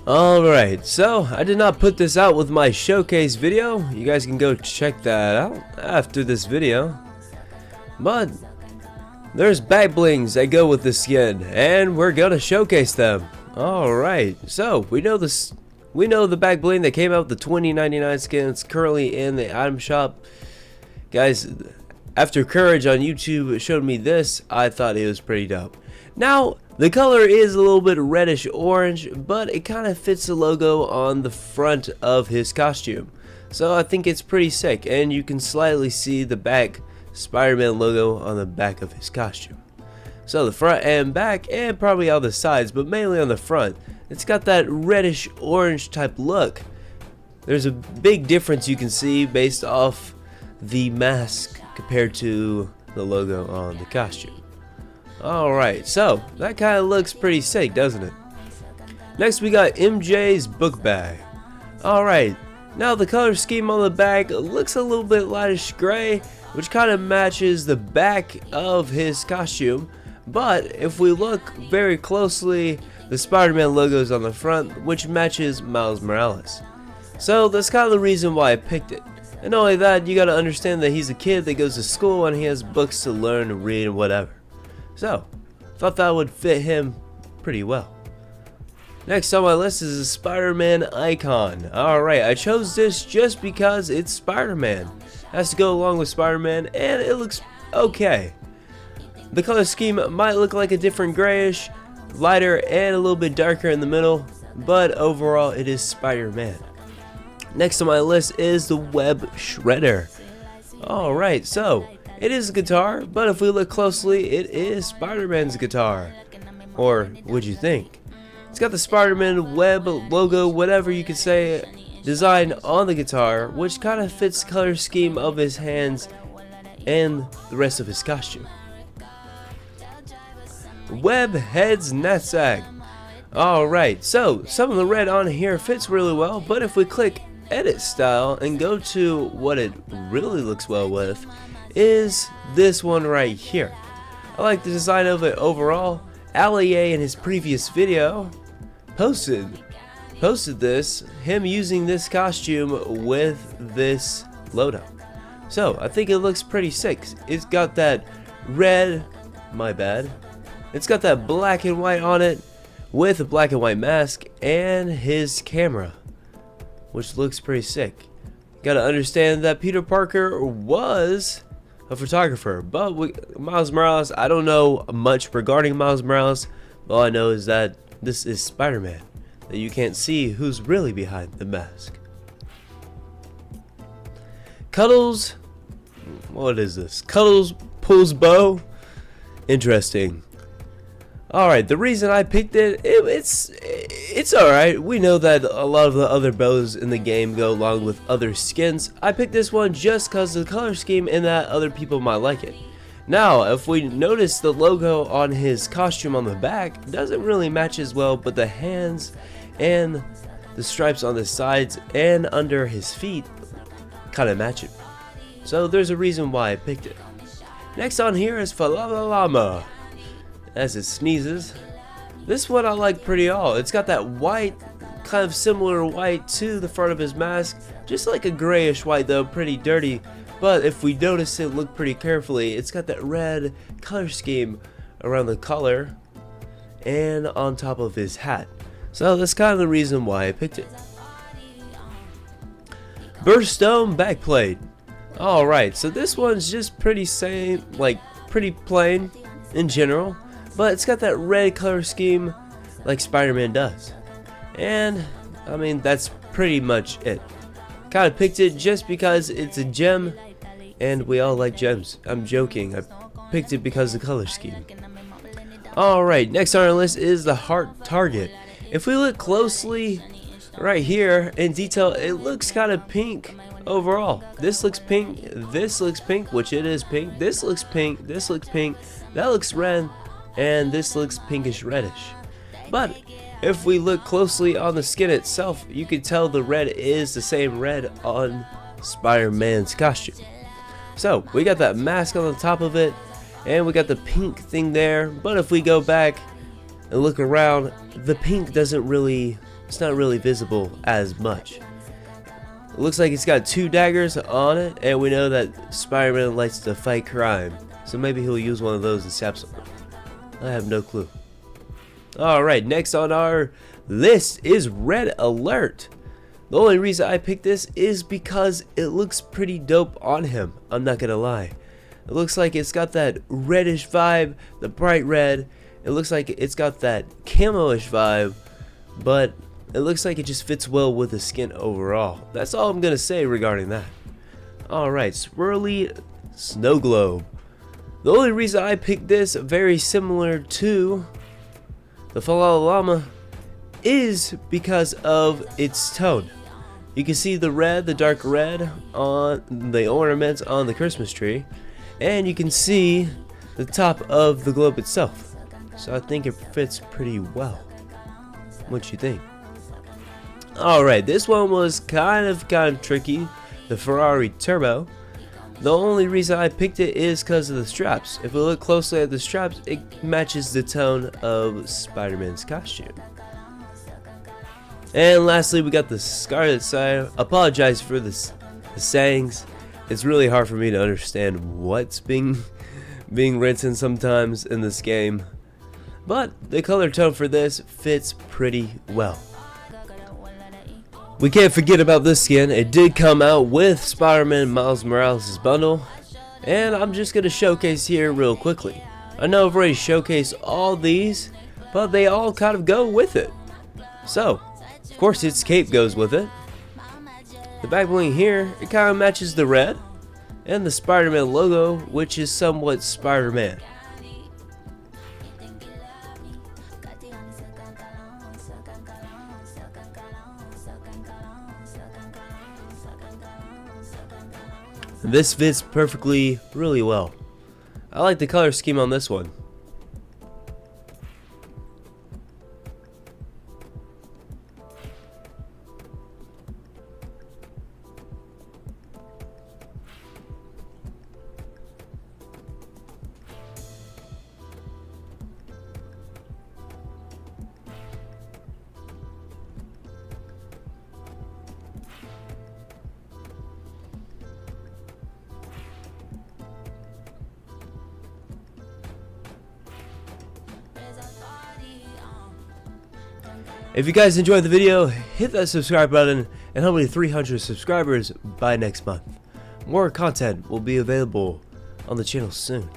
Alright, so I did not put this out with my showcase video. You guys can go check that out after this video. But there's back blings that go with the skin, and we're gonna showcase them. Alright, so we know the back bling that came out with the 2099 skin. It's currently in the item shop. Guys, after Courage on YouTube showed me this, I thought it was pretty dope. Now, the color is a little bit reddish orange, but it kind of fits the logo on the front of his costume. So I think it's pretty sick, and you can slightly see the back Spider-Man logo on the back of his costume. So the front and back, and probably all the sides, but mainly on the front, it's got that reddish orange type look. There's a big difference you can see based off the mask compared to the logo on the costume. Alright, so that kind of looks pretty sick, doesn't it? Next we got MJ's book bag. Alright, now the color scheme on the bag looks a little bit lightish gray, which kind of matches the back of his costume. But if we look very closely, the Spider-Man logo is on the front, which matches Miles Morales. So that's kind of the reason why I picked it. And not only that, you gotta understand that he's a kid that goes to school and he has books to learn, read, and whatever. So, thought that would fit him pretty well. Next on my list is a Spider-Man icon. Alright, I chose this just because it's Spider-Man. Has to go along with Spider-Man, and it looks okay. The color scheme might look like a different grayish, lighter, and a little bit darker in the middle, but overall it is Spider-Man. Next on my list is the Web Shredder. Alright, so it is a guitar, but if we look closely, it is Spider-Man's guitar. Or what'd you think? It's got the Spider-Man web logo, whatever you could say, design on the guitar, which kind of fits the color scheme of his hands and the rest of his costume. Web Head's knapsack. Alright, so some of the red on here fits really well, but if we click edit style and go to what it really looks well with, is this one right here. I like the design of it overall. Allier in his previous video posted this, him using this costume with this loadout. So I think it looks pretty sick. It's got that red, my bad. It's got that black and white on it with a black and white mask and his camera, which looks pretty sick. Gotta understand that Peter Parker was a photographer, but with Miles Morales, I don't know much regarding Miles Morales. All I know is that this is Spider-Man, that you can't see who's really behind the mask. Cuddles, what is this? Cuddles Bow. Interesting. Alright, the reason I picked it, it's alright. We know that a lot of the other bows in the game go along with other skins. I picked this one just because of the color scheme and that other people might like it. Now, if we notice the logo on his costume on the back doesn't really match as well, but the hands and the stripes on the sides and under his feet kind of match it. So there's a reason why I picked it. Next on here is Llama. As it sneezes. This one I like pretty all. It's got that white, kind of similar white to the front of his mask, just like a grayish white though, pretty dirty. But if we notice it, look pretty carefully, it's got that red color scheme around the collar and on top of his hat. So that's kind of the reason why I picked it. Birthstone backplate. Alright, so this one's just pretty same, like pretty plain in general. But it's got that red color scheme like Spider-Man does. And, I mean, that's pretty much it. Kind of picked it just because it's a gem, and we all like gems. I'm joking, I picked it because of the color scheme. Alright, next on our list is the heart target. If we look closely right here in detail, it looks kind of pink overall. This looks pink, which it is pink, this looks pink, this looks pink, that looks red, and this looks pinkish reddish. But if we look closely on the skin itself, you can tell the red is the same red on Spider-Man's costume. So we got that mask on the top of it, and we got the pink thing there. But if we go back and look around, the pink doesn't really it's not really visible as much. It looks like it's got 2 daggers on it, and we know that Spider-Man likes to fight crime, so maybe he'll use one of those and stab someone. I have no clue. Alright, next on our list is Red Alert. The only reason I picked this is because it looks pretty dope on him, I'm not gonna lie. It looks like it's got that reddish vibe, the bright red. It looks like it's got that camo-ish vibe, but it looks like it just fits well with the skin overall. That's all I'm gonna say regarding that. Alright, Swirly Snow Globe. The only reason I picked this, very similar to the Fallout Llama, is because of its tone. You can see the red, the dark red on the ornaments on the Christmas tree, and you can see the top of the globe itself. So I think it fits pretty well. What you think? Alright, this one was kind of tricky, the Ferrari Turbo. The only reason I picked it is because of the straps. If we look closely at the straps, it matches the tone of Spider-Man's costume. And lastly, we got the Scarlet Spider. Apologize for the sayings. It's really hard for me to understand what's being written sometimes in this game. But the color tone for this fits pretty well. We can't forget about this skin. It did come out with Spider-Man Miles Morales' bundle, and I'm just going to showcase here real quickly. I know I've already showcased all these, but they all kind of go with it. So, of course its cape goes with it. The back bling here, it kind of matches the red, and the Spider-Man logo, which is somewhat Spider-Man. This fits perfectly, really well. I like the color scheme on this one. If you guys enjoyed the video, hit that subscribe button and help me to 300 subscribers by next month. More content will be available on the channel soon.